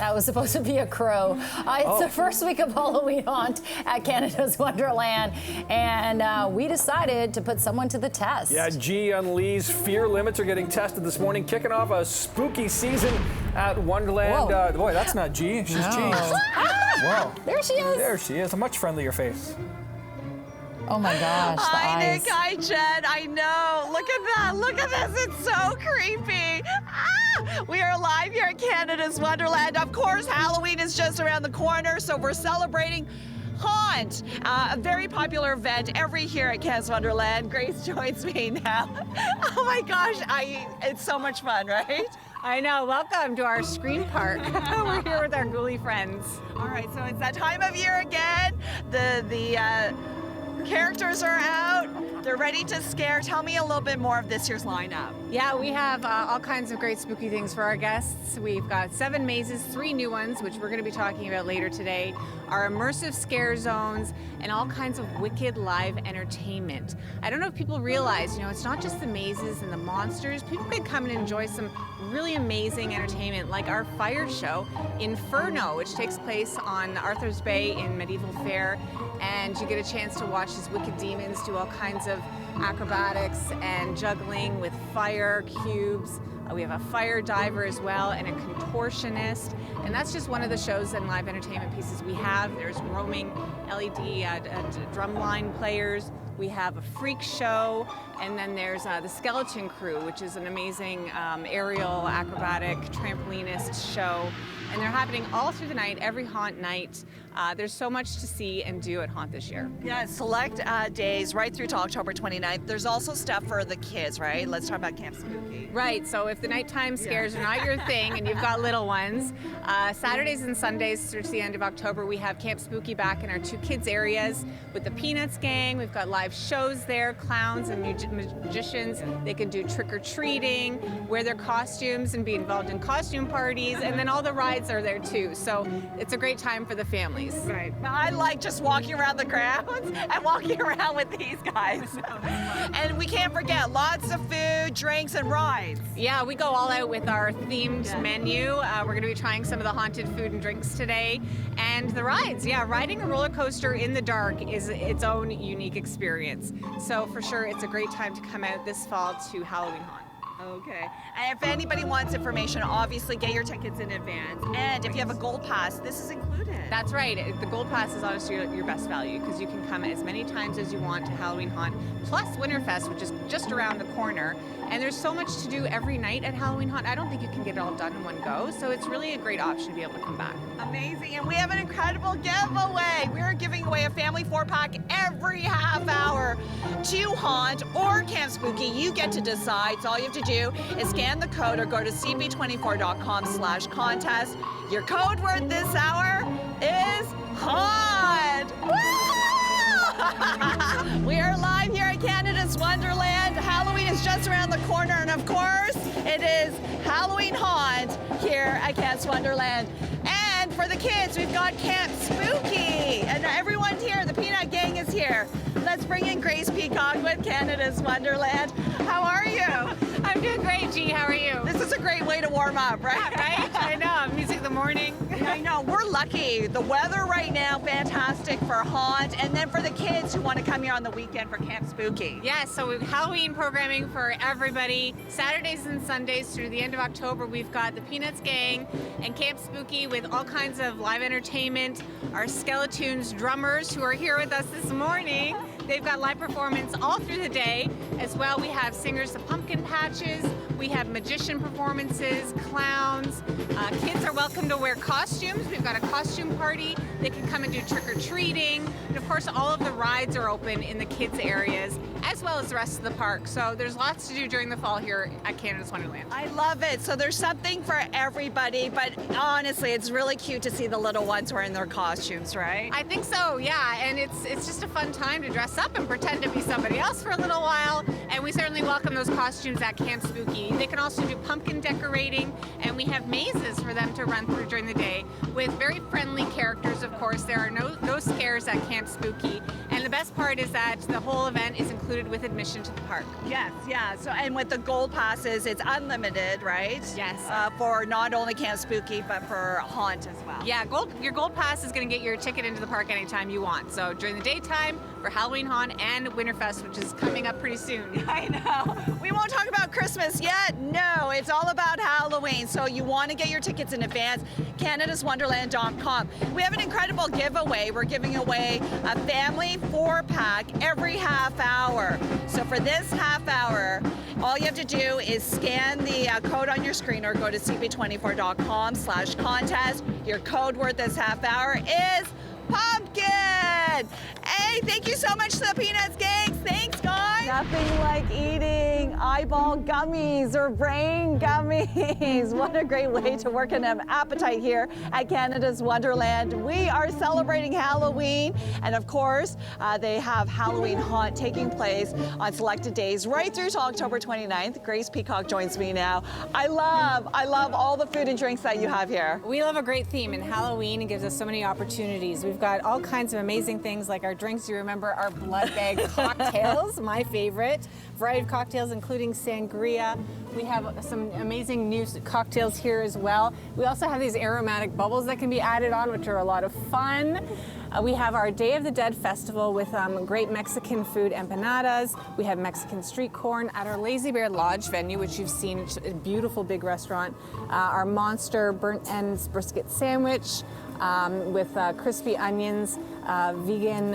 That was supposed to be a crow. It's the first week of Halloween haunt at Canada's Wonderland, and we decided to put someone to the test. Yeah, G and Lee's fear limits are getting tested this morning, kicking off a spooky season at Wonderland. Boy, that's not G. She's changed. Whoa. There she is. There she is. A much friendlier face. Oh my gosh, the Hi, eyes. Nick. Hi, Jen. I know. Look at that. Look at this. It's so creepy. We are live here at Canada's Wonderland. Of course, Halloween is just around the corner, so we're celebrating Haunt, a very popular event every year at Canada's Wonderland. Grace joins me now. Oh my gosh, it's so much fun, right? I know. Welcome to our screen park. We're here with our ghoulie friends. All right, so it's that time of year again. The characters are out. They're ready to scare. Tell me a little bit more of this year's lineup. Yeah, we have all kinds of great spooky things for our guests. We've got 7 mazes, 3 new ones, which we're going to be talking about later today, our immersive scare zones, and all kinds of wicked live entertainment. I don't know if people realize, it's not just the mazes and the monsters. People can come and enjoy some really amazing entertainment, like our fire show, Inferno, which takes place on Arthur's Bay in Medieval Fair, and you get a chance to watch these wicked demons do all kinds of acrobatics and juggling with fire cubes. We have a fire diver as well and a contortionist, and that's just one of the shows and live entertainment pieces we have. There's roaming LED drumline players. We have a freak show, and then there's the Skeleton Crew, which is an amazing aerial acrobatic trampolinist show. And they're happening all through the night, every haunt night. There's so much to see and do at Haunt this year. Yeah, select days right through to October 29th. There's also stuff for the kids, right? Let's talk about Camp Spooky. Right, so if the nighttime scares are not your thing and you've got little ones, Saturdays and Sundays through to the end of October, we have Camp Spooky back in our 2 kids areas with the Peanuts gang. We've got live shows there, clowns and magicians. They can do trick-or-treating, wear their costumes and be involved in costume parties, and then all the rides are there too. So it's a great time for the families. Right. I like just walking around the grounds and walking around with these guys. And we can't forget lots of food, drinks, and rides. Yeah, we go all out with our themed menu. We're going to be trying some of the haunted food and drinks today. And the rides, riding a roller coaster in the dark is its own unique experience. So for sure, it's a great time to come out this fall to Halloween Haunt. Okay. And if anybody wants information, obviously get your tickets in advance. And if you have a Gold Pass, this is included. That's right. The Gold Pass is honestly your best value because you can come as many times as you want to Halloween Haunt, plus Winterfest, which is just around the corner. And there's so much to do every night at Halloween Haunt. I don't think you can get it all done in one go, so it's really a great option to be able to come back. Amazing. And we have an incredible giveaway. We're giving away a family 4-pack every half hour to Haunt or Camp Spooky. You get to decide. So all you have to do is scan the code or go to cp24.com/contest. Your code word this hour is Haunt. We are live here at Canada's Wonderland. Halloween is just around the corner, and of course, it is Halloween Haunt here at Canada's Wonderland. And for the kids, we've got Camp Spooky, and everyone here, the Peanut Gang is here. Let's bring in Grace Peacock with Canada's Wonderland. How are you? I'm doing great, G. How are you? This is a great way to warm up, right? Right? I know. Music in the morning. I know. We're lucky. The weather right now, fantastic for Haunt, and then for the kids who want to come here on the weekend for Camp Spooky. Yeah, so we have Halloween programming for everybody. Saturdays and Sundays through the end of October, we've got the Peanuts Gang and Camp Spooky with all kinds of live entertainment. Our Skeletoons drummers who are here with us this morning. They've got live performance all through the day. As well, we have singers of Pumpkin Patches. We have magician performances, clowns. Kids are welcome to wear costumes. We've got a costume party. They can come and do trick-or-treating. And of course, all of the rides are open in the kids' areas, as well as the rest of the park. So there's lots to do during the fall here at Canada's Wonderland. I love it. So there's something for everybody, but honestly, it's really cute to see the little ones wearing their costumes, right? I think so, yeah. And it's just a fun time to dress up and pretend to be somebody else for a little while. And we certainly welcome those costumes at Camp Spooky. They can also do pumpkin decorating, and we have mazes for them to run through during the day with very friendly characters, of course. There are no scares at Camp Spooky. And the best part is that the whole event is included with admission to the park. Yes, yeah. So, and with the gold passes, it's unlimited, right? Yes. For not only Camp Spooky, but for Haunt as well. Yeah, your gold pass is going to get your ticket into the park anytime you want. So during the daytime for Halloween Haunt and Winterfest, which is coming up pretty soon. I know. We won't talk about Christmas yet. No, it's all about Halloween. So you want to get your tickets in advance, canadaswonderland.com. We have an incredible giveaway. We're giving away a family 4-pack every half hour. So for this half hour, all you have to do is scan the code on your screen or go to cp24.com/contest. Your code word this half hour is pumpkin. Hey, thank you so much to the Peanuts Gangs. Thanks, guys. Nothing like eating eyeball gummies or brain gummies. What a great way to work an appetite here at Canada's Wonderland. We are celebrating Halloween, and of course, they have Halloween Haunt taking place on selected days right through to October 29th. Grace Peacock joins me now. I love all the food and drinks that you have here. We love a great theme, and Halloween gives us so many opportunities. We've got all kinds of amazing things like our drinks. You remember our blood bag cocktails, my favorite. Variety of cocktails, including sangria. We have some amazing new cocktails here as well. We also have these aromatic bubbles that can be added on, which are a lot of fun. We have our Day of the Dead festival with great Mexican food, empanadas. We have Mexican street corn at our Lazy Bear Lodge venue, which you've seen. It's a beautiful big restaurant. Our monster burnt ends brisket sandwich with crispy onions, vegan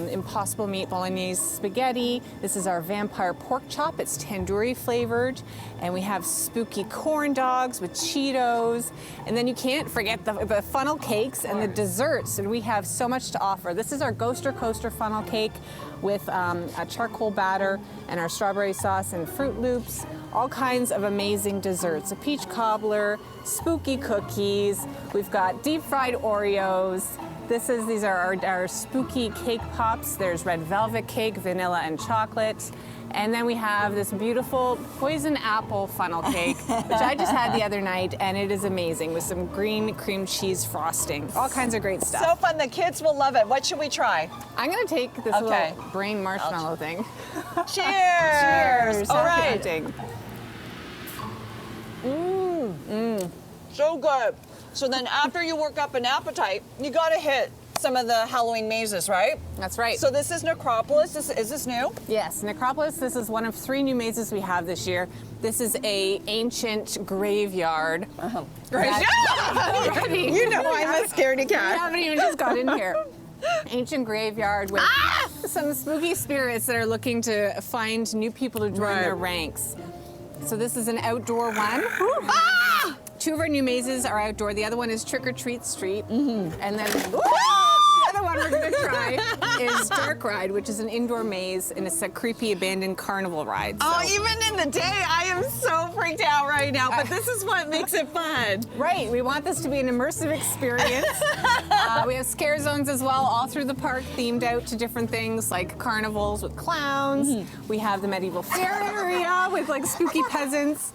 impossible meat bolognese spaghetti. This is our vampire pork chop. It's tandoori flavored. And we have spooky corn dogs with Cheetos. And then you can't forget the funnel cakes and the desserts. And we have so much to offer. This is our Ghoster Coaster funnel cake with a charcoal batter and our strawberry sauce and Fruit Loops. All kinds of amazing desserts. A peach cobbler, spooky cookies. We've got deep fried Oreos. These are our spooky cake pops. There's red velvet cake, vanilla and chocolate. And then we have this beautiful poison apple funnel cake, which I just had the other night, and it is amazing with some green cream cheese frosting. All kinds of great stuff. So fun. The kids will love it. What should we try? I'm going to take this little brain marshmallow thing. Cheers. All right. So good. So then after you work up an appetite, you got to hit some of the Halloween mazes, right? That's right. So this is Necropolis. Is this new? Yes, Necropolis. This is one of 3 new mazes we have this year. This is a ancient graveyard. Graveyard? You know I'm a scaredy cat. We haven't even just got in here. Ancient graveyard with some spooky spirits that are looking to find new people to join their ranks. So this is an outdoor one. 2 of our new mazes are outdoor. The other one is Trick or Treat Street. And then the other one we're going to try is Dark Ride, which is an indoor maze, and it's a creepy abandoned carnival ride. So. Oh, even in the day, I am so freaked out right now, but this is what makes it fun. Right, we want this to be an immersive experience. We have scare zones as well, all through the park, themed out to different things like carnivals with clowns. We have the medieval fair area with like spooky peasants.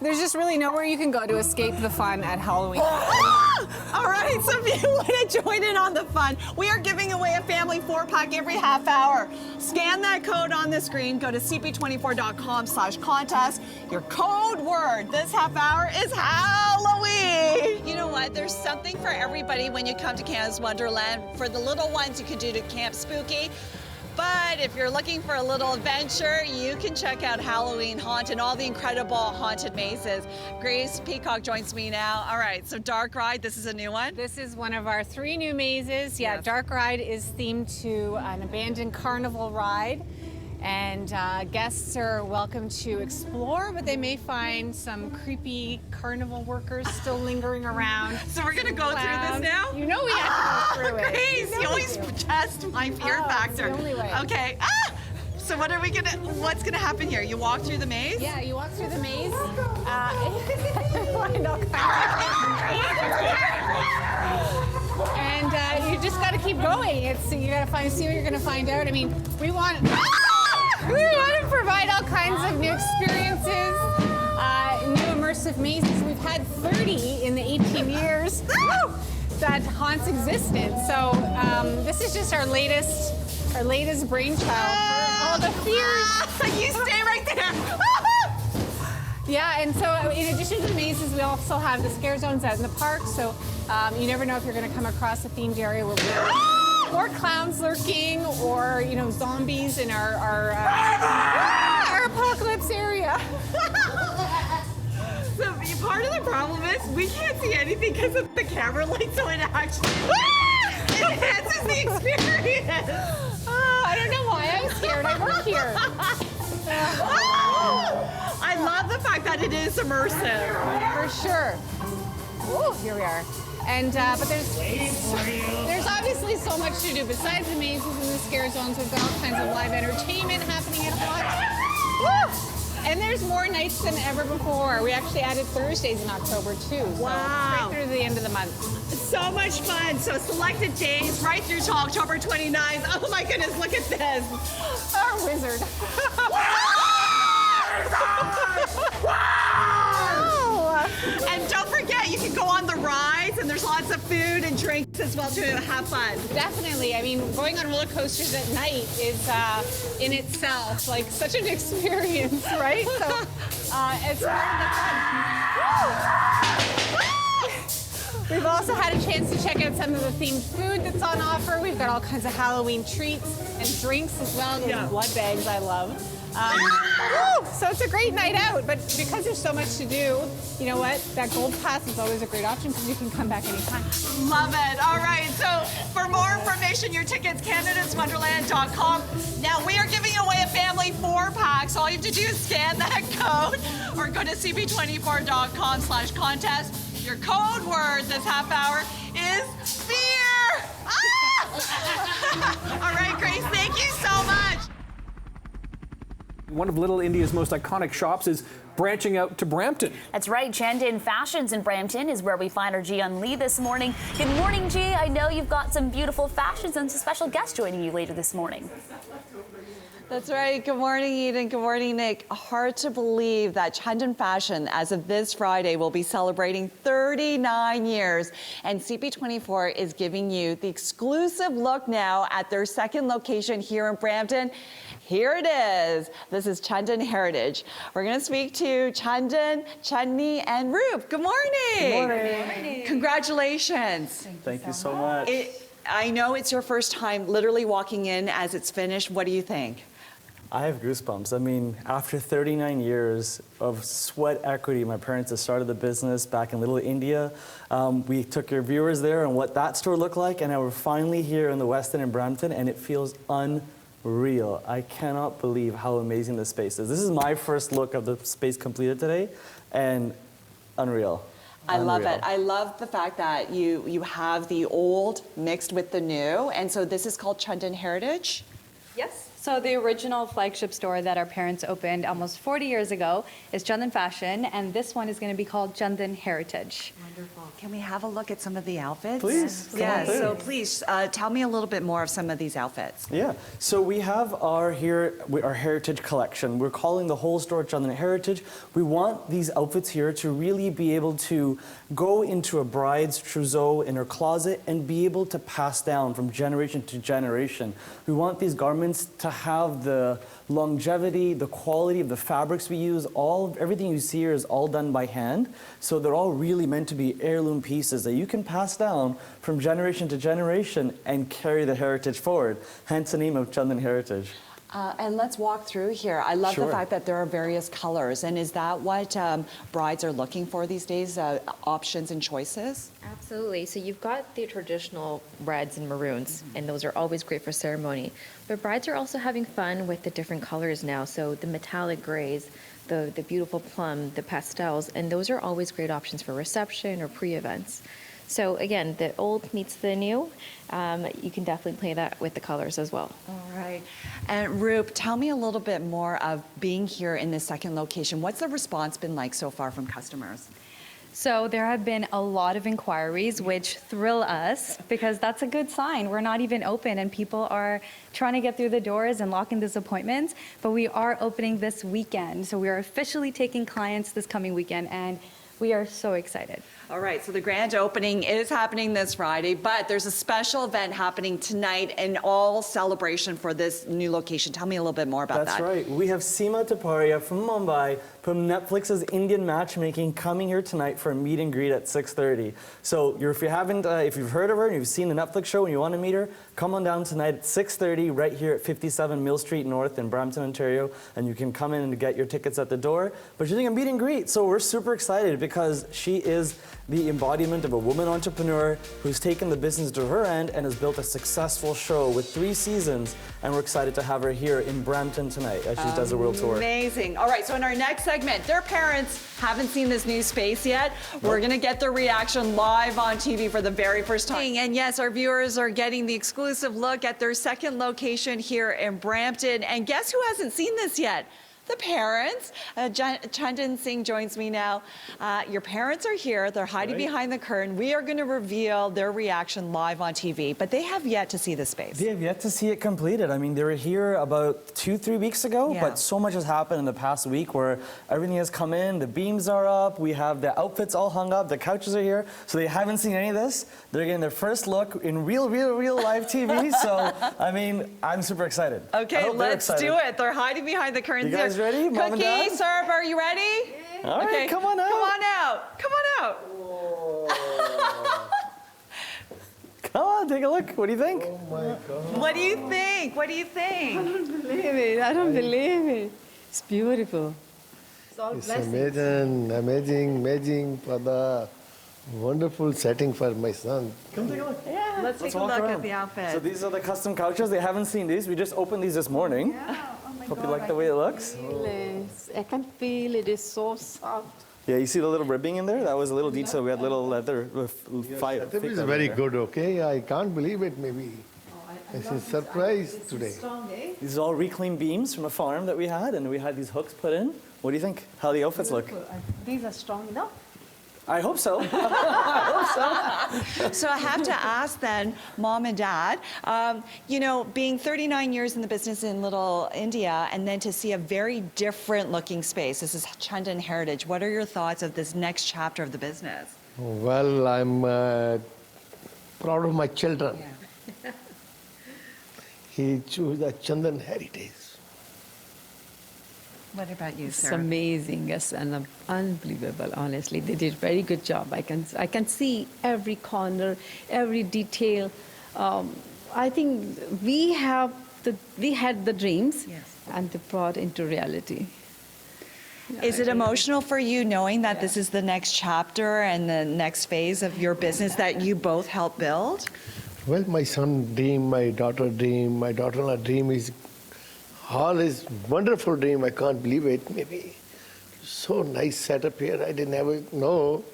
There's just really nowhere you can go to escape the fun at Halloween. All right, so if you want to join in on the fun, we are giving away a family 4-pack every half hour. Scan that code on the screen, go to cp24.com/contest. Your code word this half hour is Halloween. You know what? There's something for everybody when you come to Canada's Wonderland. For the little ones, you can do to Camp Spooky. But if you're looking for a little adventure, you can check out Halloween Haunt and all the incredible haunted mazes. Grace Peacock joins me now. All right, so Dark Ride, this is a new one? This is one of our 3 new mazes. Yeah, yes. Dark Ride is themed to an abandoned carnival ride. And guests are welcome to explore, but they may find some creepy carnival workers still lingering around. So we're gonna go through this now? You know we have to go through it. Grace, you always test my fear factor. It's the only way. Okay. So what's gonna happen here? You walk through the maze? Yeah, you walk through the maze. Find all kinds of and you just gotta keep going. You gotta see what you're gonna find out. I mean, we want to provide all kinds of new experiences. New immersive mazes. We've had 30 in the 18 years that Haunt's existed. So this is just our latest brainchild for all the fears. You stay right there. Yeah, and so in addition to the mazes, we also have the scare zones out in the park. So you never know if you're going to come across a themed area where or clowns lurking, or zombies in our apocalypse area. So part of the problem is we can't see anything because of the camera light, so it actually enhances the experience. I don't know why I'm scared. I work here. I love the fact that it is immersive. For sure. Ooh, here we are. And but there's obviously so much to do besides the mazes and the scare zones. We've got all kinds of live entertainment happening at Haunt. And there's more nights than ever before. We actually added Thursdays in October too. So right through the end of the month. So much fun. So selected days right through to October 29th. Oh my goodness, look at this. Our wizard. And don't forget, you can go on the rides, and there's lots of food and drinks as well to have fun. Definitely. I mean, going on roller coasters at night is in itself like such an experience, right? So it's part of the fun. We've also had a chance to check out some of the themed food that's on offer. We've got all kinds of Halloween treats and drinks as well. Those blood bags I love. So it's a great night out, but because there's so much to do, you know what? That gold pass is always a great option because you can come back anytime. Love it. All right. So for more information, your tickets, canadaswonderland.com. Now we are giving away a family 4-pack. So all you have to do is scan that code or go to cp24.com/contest. Your code word this half hour is fear. All right, Grace. Thank you so much. One of Little India's most iconic shops is branching out to Brampton. That's right. Chandan Fashions in Brampton is where we find our Ji-Yeon Lee this morning. Good morning, Ji. I know you've got some beautiful fashions and some special guests joining you later this morning. That's right. Good morning, Eden. Good morning, Nick. Hard to believe that Chandan Fashion, as of this Friday, will be celebrating 39 years. And CP24 is giving you the exclusive look now at their second location here in Brampton. Here it is. This is Chandan Heritage. We're going to speak to Chandan, Chandni, and Roop. Good morning. Good morning. Good morning. Congratulations. Thank you so much. I know it's your first time literally walking in as it's finished. What do you think? I have goosebumps. I mean, after 39 years of sweat equity, my parents had started the business back in Little India. We took your viewers there and what that store looked like, and now we're finally here in the West End in Brampton, and it feels unreal. I cannot believe how amazing this space is. This is my first look of the space completed today, and unreal. I love it. I love the fact that you have the old mixed with the new, and so this is called Chandan Heritage? Yes. So the original flagship store that our parents opened almost 40 years ago is Chandan Fashion, and this one is going to be called Chandan Heritage. Wonderful. Can we have a look at some of the outfits? Please. Yeah, so please tell me a little bit more of some of these outfits. Yeah, so we have our Heritage collection. We're calling the whole store Chandan Heritage. We want these outfits here to really be able to go into a bride's trousseau in her closet and be able to pass down from generation to generation. We want these garments to have the longevity, the quality of the fabrics we use, everything you see here is all done by hand. So they're all really meant to be heirloom pieces that you can pass down from generation to generation and carry the heritage forward. Hence the name of Chandan Heritage. And let's walk through here. I love the fact that there are various colors. And is that what brides are looking for these days, options and choices? Absolutely. So you've got the traditional reds and maroons, and those are always great for ceremony. But brides are also having fun with the different colors now. So the metallic grays, the beautiful plum, the pastels, and those are always great options for reception or pre-events. So again, the old meets the new. You can definitely play that with the colors as well. All right. And Roop, tell me a little bit more of being here in this second location. What's the response been like so far from customers? So there have been a lot of inquiries, which thrill us because that's a good sign. We're not even open and people are trying to get through the doors and lock in these appointments, but we are opening this weekend. So we are officially taking clients this coming weekend and we are so excited. All right, so the grand opening is happening this Friday, but there's a special event happening tonight and all celebration for this new location. Tell me a little bit more about that. That's right. We have Seema Taparia from Mumbai from Netflix's Indian Matchmaking coming here tonight for a meet and greet at 6:30. So if you've heard of her and you've seen the Netflix show and you want to meet her, come on down tonight at 6:30 right here at 57 Mill Street North in Brampton, Ontario, and you can come in and get your tickets at the door. But she's doing a meet and greet, so we're super excited because she is the embodiment of a woman entrepreneur who's taken the business to her end and has built a successful show with 3 seasons, and we're excited to have her here in Brampton tonight as she does a world tour. Amazing. All right, so in our next segment, their parents haven't seen this new space yet. We're going to get their reaction live on TV for the very first time. And yes, our viewers are getting the exclusive look at their second location here in Brampton. And guess who hasn't seen this yet? The parents. Chandan Singh joins me now. Your parents are here. They're hiding behind the curtain. We are going to reveal their reaction live on TV, but they have yet to see the space. They have yet to see it completed. I mean, they were here about 2-3 weeks ago, but so much has happened in the past week where everything has come in. The beams are up. We have the outfits all hung up. The couches are here. So they haven't seen any of this. They're getting their first look in real live TV. So, I mean, I'm super excited. Okay, let's do it. They're hiding behind the curtains. You guys ready? Mom and Dad? Cookie, syrup, are you ready? Yeah. All right, come on out. Come on out. Come on out. Come on, take a look. What do you think? Oh my God. What do you think? What do you think? I don't believe it. I don't believe it. It's beautiful. It's all blessings. Amazing for the wonderful setting for my son. Come take a look. Yeah, let's take a look at the outfit. So these are the custom couches. They haven't seen these. We just opened these this morning. Yeah. Oh my Hope God, you like the way it looks. I can feel it. It's so soft. Yeah, you see the little ribbing in there? That was a little detail. We had little leather fire. That is very good, okay? I can't believe it, maybe. It's a surprise today. These are all reclaimed beams from a farm that we had, and we had these hooks put in. What do you think? How the outfits look? These are strong enough. I hope so. So I have to ask then, Mom and Dad, you know, being 39 years in the business in Little India and then to see a very different looking space. This is Chandan Heritage. What are your thoughts of this next chapter of the business? Well, I'm proud of my children. Yeah. He chose the Chandan Heritage. What about you, It's sir? amazing. Yes, and unbelievable. Honestly, they did a very good job. I can see every corner, every detail. I think we had the dreams, and they brought into reality. Is it emotional for you knowing that this is the next chapter and the next phase of your business that you both helped build? Well, my son dream, my daughter dream, my daughter-in-law dream is all is wonderful dream. I can't believe it. Maybe so nice setup here. I didn't ever know.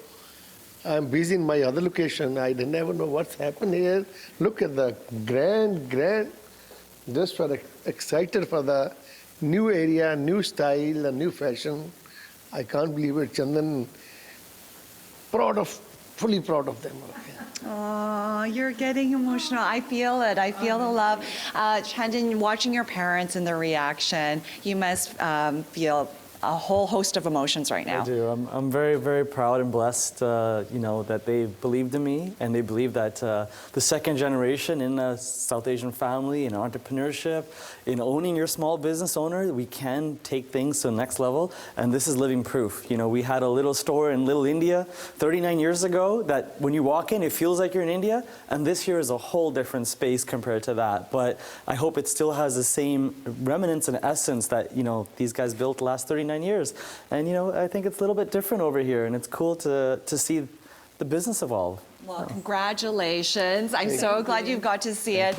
I'm busy in my other location. I didn't ever know what's happened here. Look at the grand. Just for excited for the new area, new style, and new fashion. I can't believe it. Chandan, fully proud of them. Oh, you're getting emotional. I feel it. I feel the love. Chandan, watching your parents and their reaction, you must feel a whole host of emotions right now. I do. I'm very, very proud and blessed, you know, that they believed in me, and they believe that the second generation in a South Asian family, in entrepreneurship, in owning your small business owner, we can take things to the next level, and this is living proof. You know, we had a little store in Little India 39 years ago that when you walk in, it feels like you're in India, and this here is a whole different space compared to that. But I hope it still has the same remnants and essence that, you know, these guys built the last 39 years. And, you know, I think it's a little bit different over here, and it's cool to see the business evolve. Well, congratulations. I'm so glad you've got to see it.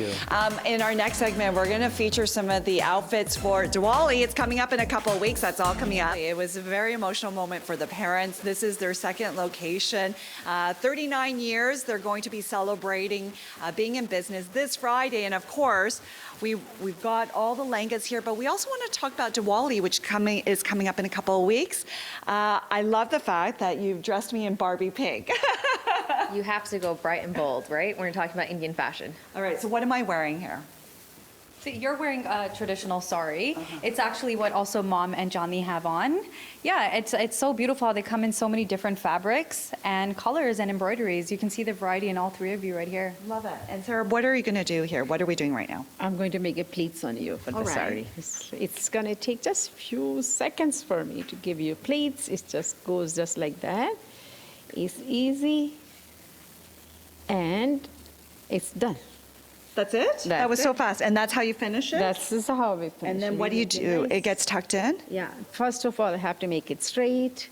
In our next segment, we're going to feature some of the outfits for Diwali. It's coming up in a couple of weeks. That's all coming up. It was a very emotional moment for the parents. This is their second location. 39 years they're going to be celebrating being in business this Friday. And of course, we've got all the lehengas here, but we also want to talk about Diwali, which is coming up in a couple of weeks. I love the fact that you've dressed me in Barbie pink. You have to go bright and bold, right? When we're talking about Indian fashion. All right, so what am I wearing here? So you're wearing a traditional sari. It's actually what also Mom and Johnny have on. Yeah, it's so beautiful how they come in so many different fabrics and colors and embroideries. You can see the variety in all three of you right here. Love it. And Sarah, what are you going to do here? What are we doing right now? I'm going to make a pleats on you for the sari. It's going to take just a few seconds for me to give you pleats. It just goes just like that. It's easy. And it's done. That's it? That was so fast. And that's how you finish it? That's how we finish it. And then what do you do? It gets tucked in? Yeah. First of all, I have to make it straight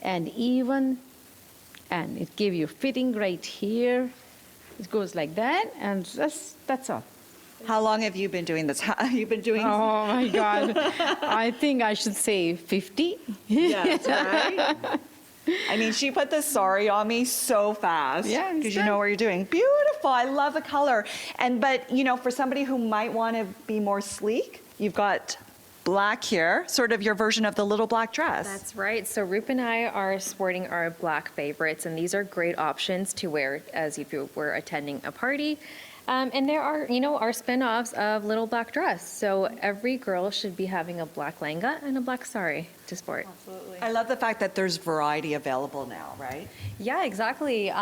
and even. And it gives you fitting right here. It goes like that. And that's all. How long have you been doing this? You've been doing Oh, my God. I think I should say 50. Yes, right? I mean, she put the sari on me so fast. Yeah, because you know what you're doing. Beautiful. I love the color. But you know, for somebody who might want to be more sleek, you've got black here, sort of your version of the little black dress. That's right. So Rup and I are sporting our black favorites, and these are great options to wear as if you were attending a party. And there are, our spin-offs of little black dress. So every girl should be having a black lehenga and a black sari to sport. Absolutely. I love the fact that there's variety available now, right? Yeah, exactly.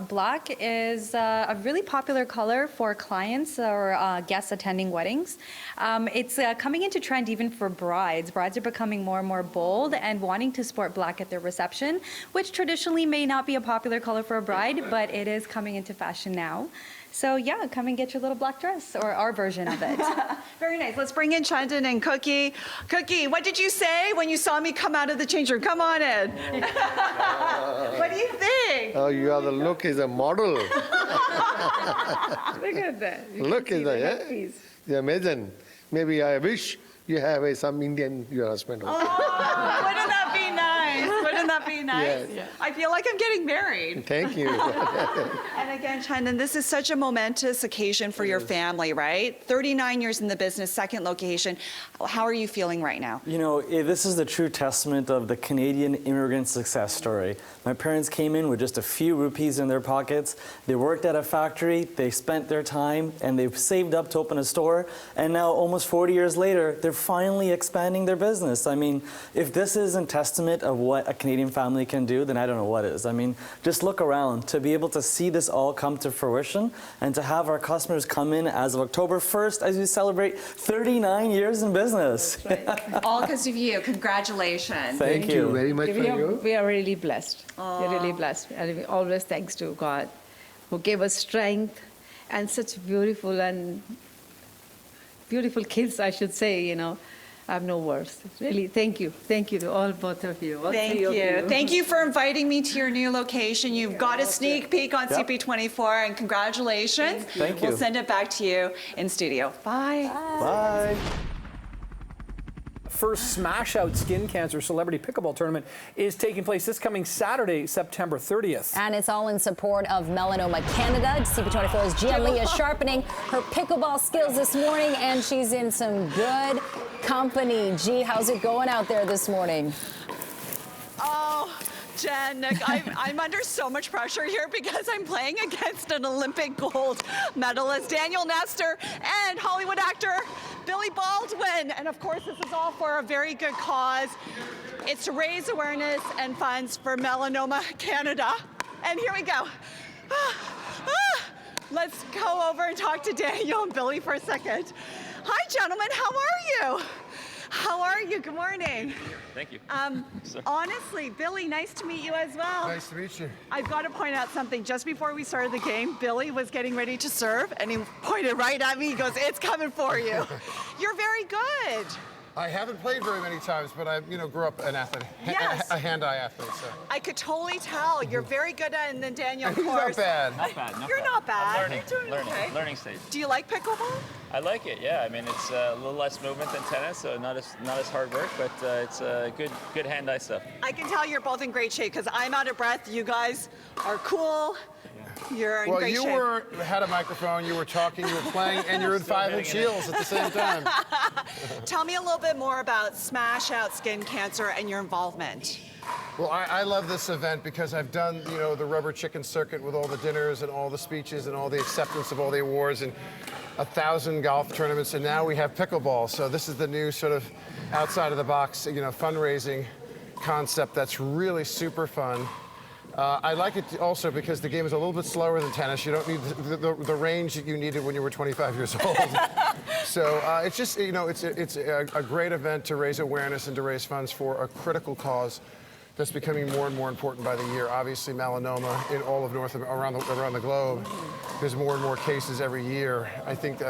Black is a really popular color for clients or guests attending weddings. It's coming into trend even for brides. Brides are becoming more and more bold and wanting to sport black at their reception, which traditionally may not be a popular color for a bride, but it is coming into fashion now. So yeah, come and get your little black dress, or our version of it. Very nice. Let's bring in Chandan and Cookie. Cookie, what did you say when you saw me come out of the change room? Come on in. What do you think? Oh, you are the look is a model. Look at that. Look at that, yeah? Yeah, amazing. Maybe I wish you have some Indian your husband. Oh, wouldn't that be nice? Wouldn't that be nice? Yeah. I feel like I'm getting married. Thank you. And again, Chandan, this is such a momentous occasion for your family, right? 39 years in the business, second location. How are you feeling right now? You know, this is the true testament of the Canadian immigrant success story. My parents came in with just a few rupees in their pockets. They worked at a factory, they spent their time, and they've saved up to open a store. And now, almost 40 years later, they're finally expanding their business. I mean, if this isn't testament of what a Canadian family can do, then I don't know what is. I mean, just look around. To be able to see this all come to fruition and to have our customers come in as of October 1st as we celebrate 39 years in business. Right. All because of you. Congratulations. Thank you very much for you. We are really blessed. We're really blessed. And we always thanks to God who gave us strength and such beautiful kids, I should say, I have no words. Really, thank you. Thank you to all both of you. Thank you. Thank you for inviting me to your new location. You've got a sneak peek on CP24, and congratulations. Thank you. We'll send it back to you in studio. Bye. Bye. First Smash Out Skin Cancer Celebrity Pickleball Tournament is taking place this coming Saturday, September 30th. And it's all in support of Melanoma Canada. CP24's Gia is sharpening her pickleball skills this morning, and she's in some good company. G, how's it going out there this morning? Oh, Jen, Nick, I'm under so much pressure here because I'm playing against an Olympic gold medalist, Daniel Nestor, and Hollywood actor Billy Baldwin. And of course, this is all for a very good cause. It's to raise awareness and funds for Melanoma Canada. And here we go. Let's go over and talk to Daniel and Billy for a second. Hi, gentlemen, how are you? How are you? Good morning. Thank you. Honestly, Billy, nice to meet you as well. Nice to meet you. I've got to point out something. Just before we started the game, Billy was getting ready to serve, and he pointed right at me. He goes, "It's coming for you." You're very good. I haven't played very many times, but I, grew up an athlete, Yes. a hand-eye athlete. So. I could totally tell. You're very good at it, and then Daniel, of He's course. not bad. Not bad. You're not bad. Learning, You're doing okay. learning stage. Do you like pickleball? I like it. Yeah, I mean it's a little less movement than tennis, so not as hard work, but it's good hand-eye stuff. I can tell you're both in great shape because I'm out of breath. You guys are cool. You're in Well, great you shape. had a microphone, you were talking, you were playing, and you're in 5-inch heels at the same time. Tell me a little bit more about Smash Out Skin Cancer and your involvement. Well, I love this event because I've done, the rubber chicken circuit with all the dinners and all the speeches and all the acceptance of all the awards and 1,000 golf tournaments, and now we have pickleball. So this is the new sort of outside of the box, fundraising concept that's really super fun. I like it also because the game is a little bit slower than tennis. You don't need the range that you needed when you were 25 years old. So it's just, it's a great event to raise awareness and to raise funds for a critical cause that's becoming more and more important by the year. Obviously, melanoma in all of around the globe. There's more and more cases every year. I think,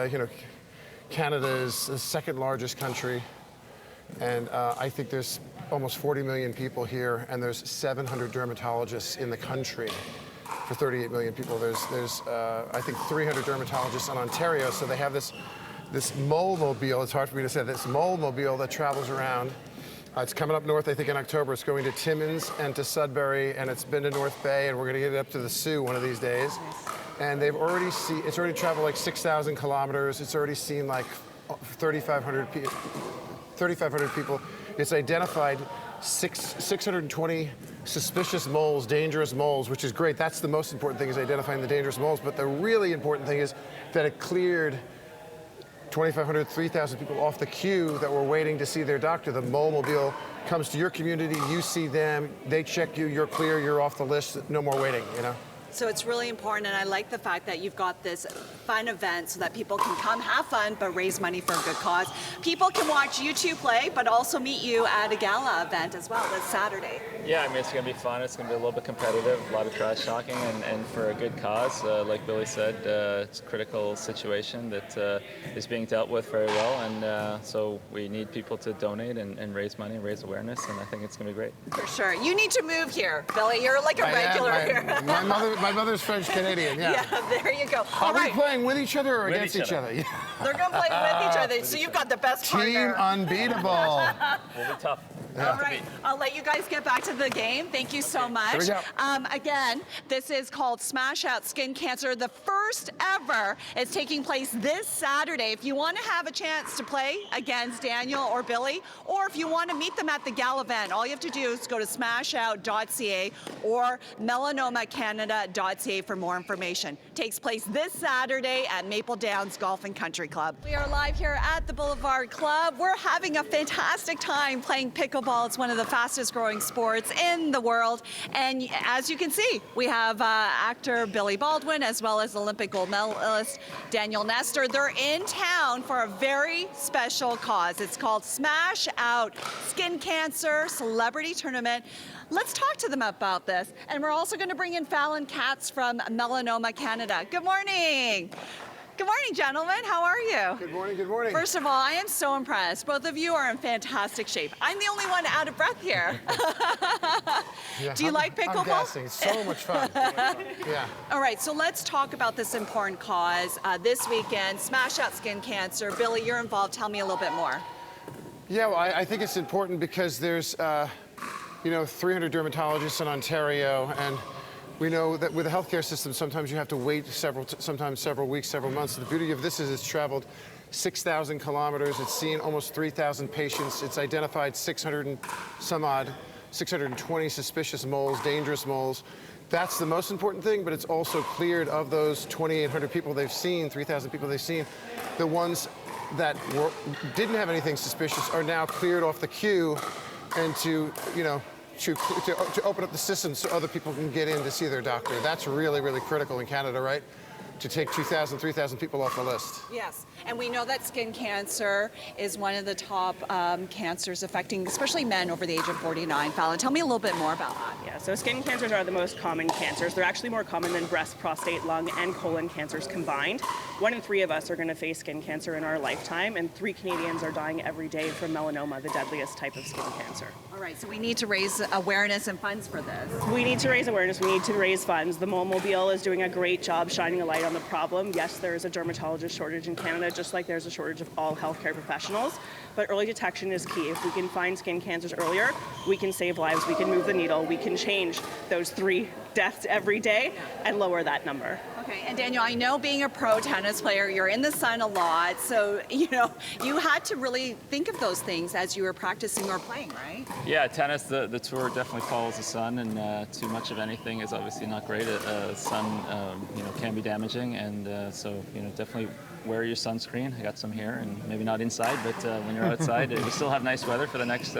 Canada is the second largest country. And I think there's almost 40 million people here, and there's 700 dermatologists in the country for 38 million people. There's I think 300 dermatologists in Ontario, so they have this mole-mobile, it's hard for me to say, this mole-mobile that travels around. It's coming up north, I think in October. It's going to Timmins and to Sudbury, and it's been to North Bay, and we're gonna get it up to the Sioux one of these days. And it's already traveled like 6,000 kilometers. It's already seen like 3,500 people. It's identified 620 suspicious moles, dangerous moles, which is great. That's the most important thing, is identifying the dangerous moles. But the really important thing is that it cleared 2,500, 3,000 people off the queue that were waiting to see their doctor. The mole-mobile comes to your community, you see them, they check you, you're clear, you're off the list, no more waiting, So it's really important, and I like the fact that you've got this fun event so that people can come have fun but raise money for a good cause. People can watch you two play, but also meet you at a gala event as well this Saturday. Yeah, I mean it's going to be fun. It's going to be a little bit competitive, a lot of trash talking, and for a good cause. Like Billy said, it's a critical situation that is being dealt with very well, and so we need people to donate and raise money and raise awareness, and I think it's going to be great. For sure. You need to move here, Billy. You're like a regular here. My mother's French-Canadian, yeah. Yeah, there you go. Are we playing with each other or With against each other? They're going to play with each other, so you've got the best partner. Team unbeatable. We'll be tough. All right, I'll let you guys get back to the game. Thank you so much. Here we go. Again, this is called Smash Out Skin Cancer. The first ever is taking place this Saturday. If you want to have a chance to play against Daniel or Billy, or if you want to meet them at the gala event, all you have to do is go to smashout.ca or melanomacanada.ca for more information. Takes place this Saturday at Maple Downs Golf and Country Club. We are live here at the Boulevard Club. We're having a fantastic time playing pickleball. It's one of the fastest growing sports in the world. And as you can see, we have actor Billy Baldwin as well as Olympic gold medalist Daniel Nestor. They're in town for a very special cause. It's called Smash Out Skin Cancer Celebrity Tournament. Let's talk to them about this. And we're also going to bring in Fallon Katz from Melanoma Canada. Good morning. Good morning, gentlemen. How are you? Good morning, good morning. First of all, I am so impressed. Both of you are in fantastic shape. I'm the only one out of breath here. Yeah, Do you like pickleball? I'm gassing. It's so much fun. Yeah. All right, so let's talk about this important cause. This weekend, Smash Out Skin Cancer. Billy, you're involved. Tell me a little bit more. Yeah, well, I think it's important because there's, 300 dermatologists in Ontario, and we know that with the healthcare system, sometimes you have to wait sometimes several weeks, several months. The beauty of this is it's traveled 6,000 kilometers. It's seen almost 3,000 patients. It's identified 600 and some odd, 620 suspicious moles, dangerous moles. That's the most important thing, but it's also cleared of those 2,800 people they've seen, 3,000 people they've seen. The ones that didn't have anything suspicious are now cleared off the queue, and to open up the system so other people can get in to see their doctor. That's really, really critical in Canada, right? to take 2,000, 3,000 people off the list. Yes, and we know that skin cancer is one of the top cancers affecting especially men over the age of 49. Fallon, tell me a little bit more about that. Yeah, so skin cancers are the most common cancers. They're actually more common than breast, prostate, lung, and colon cancers combined. 1 in 3 of us are going to face skin cancer in our lifetime, and 3 Canadians are dying every day from melanoma, the deadliest type of skin cancer. All right, so we need to raise awareness and funds for this. We need to raise awareness. We need to raise funds. The Mole is doing a great job shining a light on the problem. Yes, there is a dermatologist shortage in Canada, just like there's a shortage of all healthcare professionals. But early detection is key. If we can find skin cancers earlier, we can save lives, we can move the needle, we can change those 3 deaths every day and lower that number. Okay, and Daniel, I know being a pro tennis player, you're in the sun a lot, so you had to really think of those things as you were practicing or playing, right? Yeah, tennis, the tour definitely follows the sun, and too much of anything is obviously not great. Sun, can be damaging, and so definitely wear your sunscreen. I got some here, and maybe not inside, but when you're outside, we still have nice weather for the next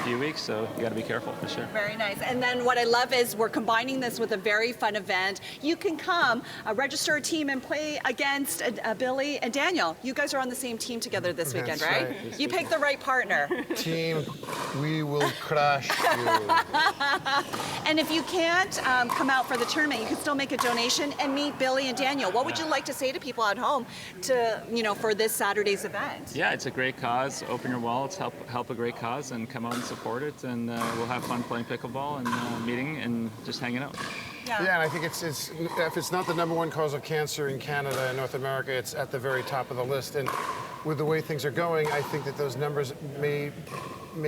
few weeks, so you got to be careful for sure. Very nice. And then what I love is we're combining this with a very fun event. You can come, register a team, and play against Billy and Daniel. You guys are on the same team together this weekend, That's right? right. You picked the right partner. Team, we will crush you. And if you can't come out for the tournament, you can still make a donation and meet Billy and Daniel. What would you like to say to people at home for this Saturday's event? Yeah, it's a great cause. Open your wallets, help a great cause, and come out and support it. And we'll have fun playing pickleball and meeting and just hanging out. Yeah, and I think it's if it's not the #1 cause of cancer in Canada and North America, it's at the very top of the list. And with the way things are going, I think that those numbers may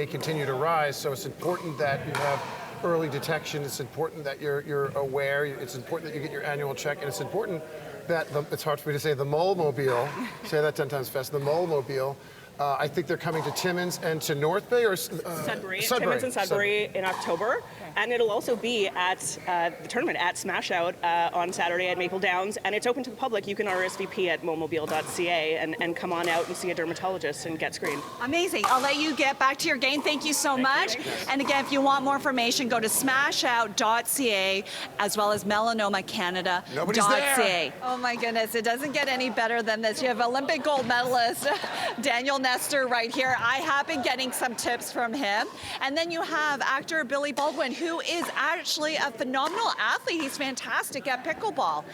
continue to rise. So it's important that you have early detection. It's important that you're aware. It's important that you get your annual check, and it's important that it's hard for me to say the Mole-mobile. Say that 10 times fast. The Mole-mobile. I think they're coming to Timmins and to North Bay or Sudbury. Timmins and Sudbury in October. And it'll also be at the tournament at Smash Out on Saturday at Maple Downs. And it's open to the public. You can RSVP at momobile.ca and come on out and see a dermatologist and get screened. Amazing. I'll let you get back to your game. Thank you so much. And again, if you want more information, go to smashout.ca as well as melanomacanada.ca. Nobody's there. Oh my goodness, it doesn't get any better than this. You have Olympic gold medalist Daniel Nestor right here. I have been getting some tips from him. And then you have actor Billy Baldwin, who is actually a phenomenal athlete. He's fantastic at pickleball.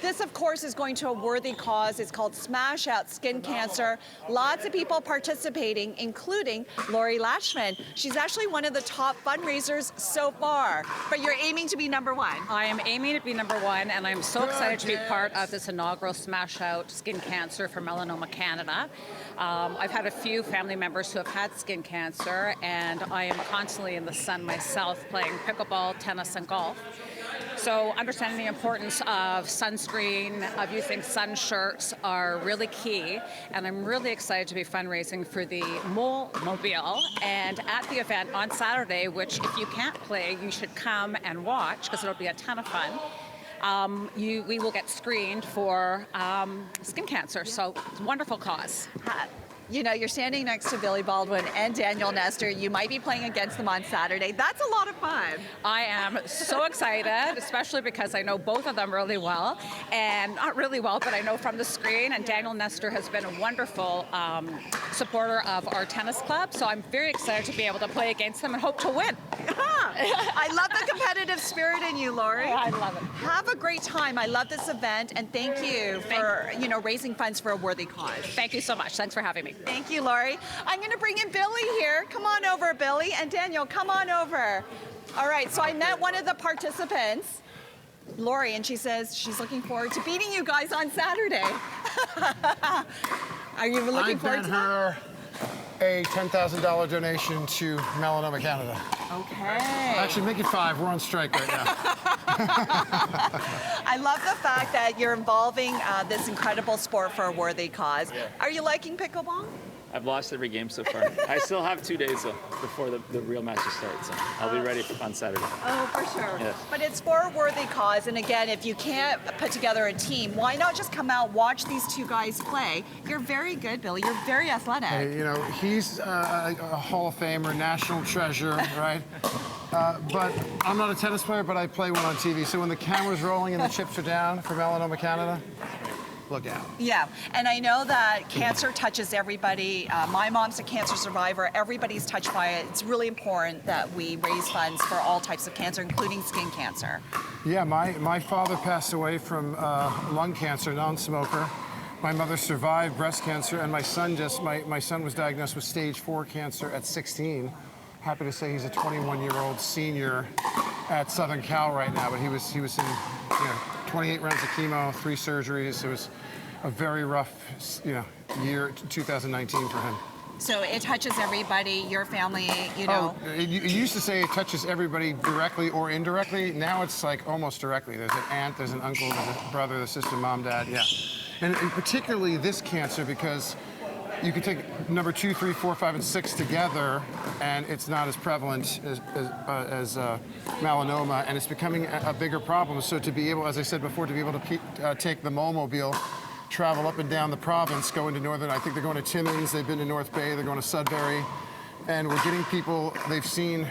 This, of course, is going to a worthy cause. It's called Smash Out Skin Cancer. Lots of people participating, including Lori Lashman. She's actually one of the top fundraisers so far, but you're aiming to be #1. I am aiming to be #1, and I'm so excited to be part of this inaugural Smash Out Skin Cancer for Melanoma Canada. I've had a few family members who have had skin cancer, and I am constantly in the sun myself playing pickleball, tennis, and golf. So understanding the importance of sunscreen, of using sun shirts are really key, and I'm really excited to be fundraising for the Mole-mobile. And at the event on Saturday, which if you can't play, you should come and watch because it'll be a ton of fun. We will get screened for skin cancer, so it's a wonderful cause. You're standing next to Billy Baldwin and Daniel Nestor. You might be playing against them on Saturday. That's a lot of fun. I am so excited, especially because I know both of them really well. And not really well, but I know from the screen. And Daniel Nestor has been a wonderful supporter of our tennis club. So I'm very excited to be able to play against them and hope to win. I love the competitive spirit in you, Lori. I love it. Have a great time. I love this event, and thank you for raising funds for a worthy cause. Thank you so much. Thanks for having me. Thank you, Lori. I'm going to bring in Billy here. Come on over, Billy. And Daniel, come on over. All right, so I met one of the participants, Lori, and she says she's looking forward to beating you guys on Saturday. Are you looking forward to that? her a $10,000 donation to Melanoma Canada. Okay. Actually, make it 5. We're on strike right now. I love the fact that you're involving this incredible sport for a worthy cause. Yeah. Are you liking pickleball? I've lost every game so far. I still have 2 days though before the real matches start, so I'll be ready on Saturday. Oh, for sure. Yes. But it's for a worthy cause, and again, if you can't put together a team, why not just come out, watch these two guys play? You're very good, Billy. You're very athletic. Hey, you know, he's a Hall of Famer, national treasure, right? But I'm not a tennis player, but I play one on TV. So when the camera's rolling and the chips are down for Melanoma Canada, look out. Yeah, and I know that cancer touches everybody. My mom's a cancer survivor. Everybody's touched by it. It's really important that we raise funds for all types of cancer, including skin cancer. Yeah, my father passed away from lung cancer, non-smoker. My mother survived breast cancer, and my son was diagnosed with stage 4 cancer at 16. Happy to say he's a 21-year-old senior at Southern Cal right now, but he was in 28 rounds of chemo, 3 surgeries. It was a very rough year, 2019 for him. So it touches everybody, your family, you know. Oh, it used to say it touches everybody directly or indirectly. Now it's like almost directly. There's an aunt, there's an uncle, there's a brother, there's a sister, mom, dad, yeah. And particularly this cancer, because you can take number 2, 3, 4, 5, and 6 together, and it's not as prevalent as melanoma, and it's becoming a bigger problem. So to be able, as I said before, to be able to take the Mole-mobile, travel up and down the province, go into northern, I think they're going to Timmins, they've been to North Bay, they're going to Sudbury, and we're getting people, they've seen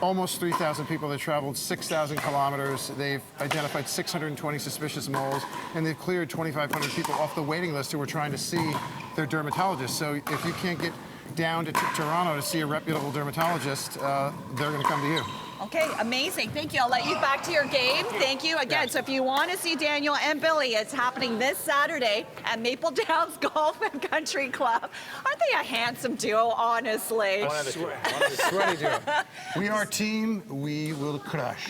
almost 3,000 people. They traveled 6,000 kilometers. They've identified 620 suspicious moles, and they've cleared 2,500 people off the waiting list who were trying to see their dermatologist. So if you can't get down to Toronto to see a reputable dermatologist, they're going to come to you. Okay, amazing. Thank you. I'll let you back to your game. Thank you again. So if you want to see Daniel and Billy, it's happening this Saturday at Maple Downs Golf and Country Club. Aren't they a handsome duo, honestly? Sweaty duo. We are team, we will crush.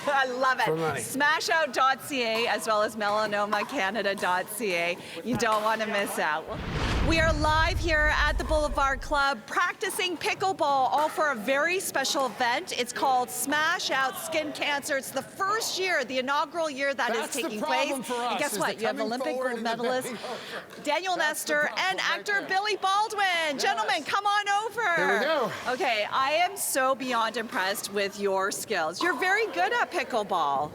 I love it. For money. Smashout.ca as well as melanomacanada.ca. You don't want to miss out. We are live here at the Boulevard Club practicing pickleball, all for a very special event. It's called Smash Out Skin Cancer. It's the first year, the inaugural year that is taking place. And guess what? You have Olympic gold medalist Daniel Nestor and actor Billy Baldwin. Yes. Gentlemen, come on over. Here we go. Okay, I am so beyond impressed with your skills. You're very good at pickleball.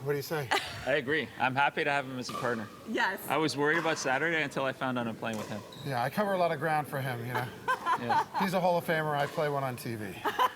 What do you say? I agree. I'm happy to have him as a partner. Yes. I was worried about Saturday until I found out I'm playing with him. Yeah, I cover a lot of ground for him, you know. Yeah. He's a Hall of Famer. I play one on TV.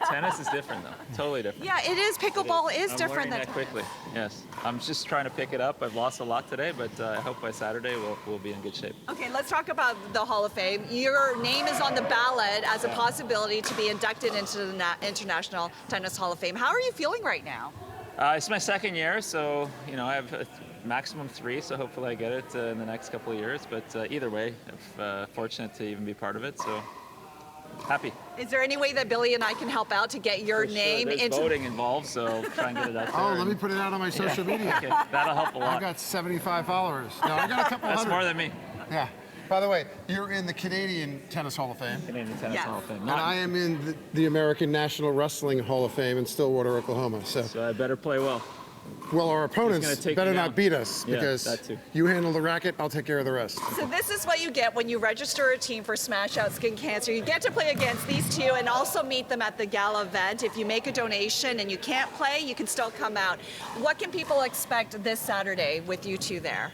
Tennis is different, though. Totally different. Yeah, it is. Pickleball is I'm different learning than that quickly. Yes. I'm just trying to pick it up. I've lost a lot today, but I hope by Saturday we'll be in good shape. Okay, let's talk about the Hall of Fame. Your name is on the ballot as a possibility to be inducted into the International Tennis Hall of Fame. How are you feeling right now? It's my second year, so I have a maximum 3, so hopefully I get it in the next couple of years. But either way, I'm fortunate to even be part of it, so happy. Is there any way that Billy and I can help out to get your name There's into voting involved, so try and get it out there. Oh, let me put it out on my social media. Okay, that'll help a lot. I've got 75 followers. No, I got a couple That's hundred. more than me. Yeah. By the way, you're in the Canadian Tennis Hall of Fame. Canadian Tennis Hall of Fame. And I am in the American National Wrestling Hall of Fame in Stillwater, Oklahoma. So I better play well. Well, our opponents better not beat us, Yeah, because that too. you handle the racket, I'll take care of the rest. So this is what you get when you register a team for Smash Out Skin Cancer. You get to play against these two and also meet them at the gala event. If you make a donation and you can't play, you can still come out. What can people expect this Saturday with you two there?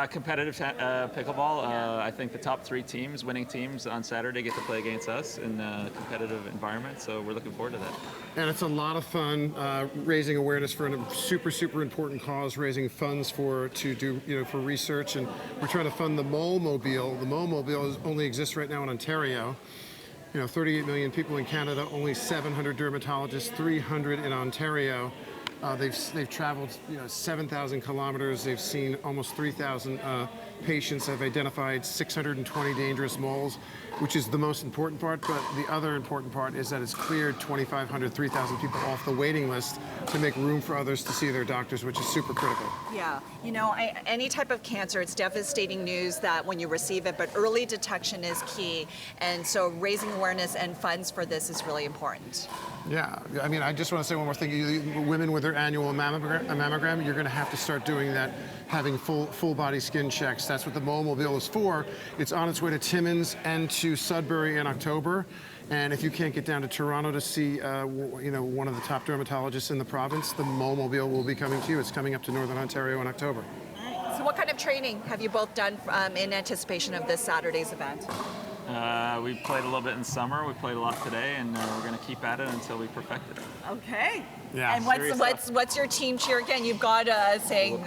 Competitive pickleball. I think the top 3 teams, winning teams on Saturday, get to play against us in a competitive environment, so we're looking forward to that. And it's a lot of fun raising awareness for a super, super important cause, raising funds for research, and we're trying to fund the Mole-mobile. The Mole-mobile only exists right now in Ontario. 38 million people in Canada, only 700 dermatologists, 300 in Ontario. They've traveled 7,000 kilometers. They've seen almost 3,000 patients. Have identified 620 dangerous moles, which is the most important part. But the other important part is that it's cleared 2,500, 3,000 people off the waiting list to make room for others to see their doctors, which is super critical. Yeah, any type of cancer, it's devastating news that when you receive it, but early detection is key. And so raising awareness and funds for this is really important. Yeah, I mean, I just want to say one more thing. Women with their annual mammogram, you're going to have to start doing that, having full body skin checks. That's what the Mobile is for. It's on its way to Timmins and to Sudbury in October. And if you can't get down to Toronto to see, one of the top dermatologists in the province, the Mobile will be coming to you. It's coming up to Northern Ontario in October. So what kind of training have you both done in anticipation of this Saturday's event? We played a little bit in summer. We played a lot today, and we're going to keep at it until we perfect it. Okay. Yeah. And what's your team cheer again? You've got saying.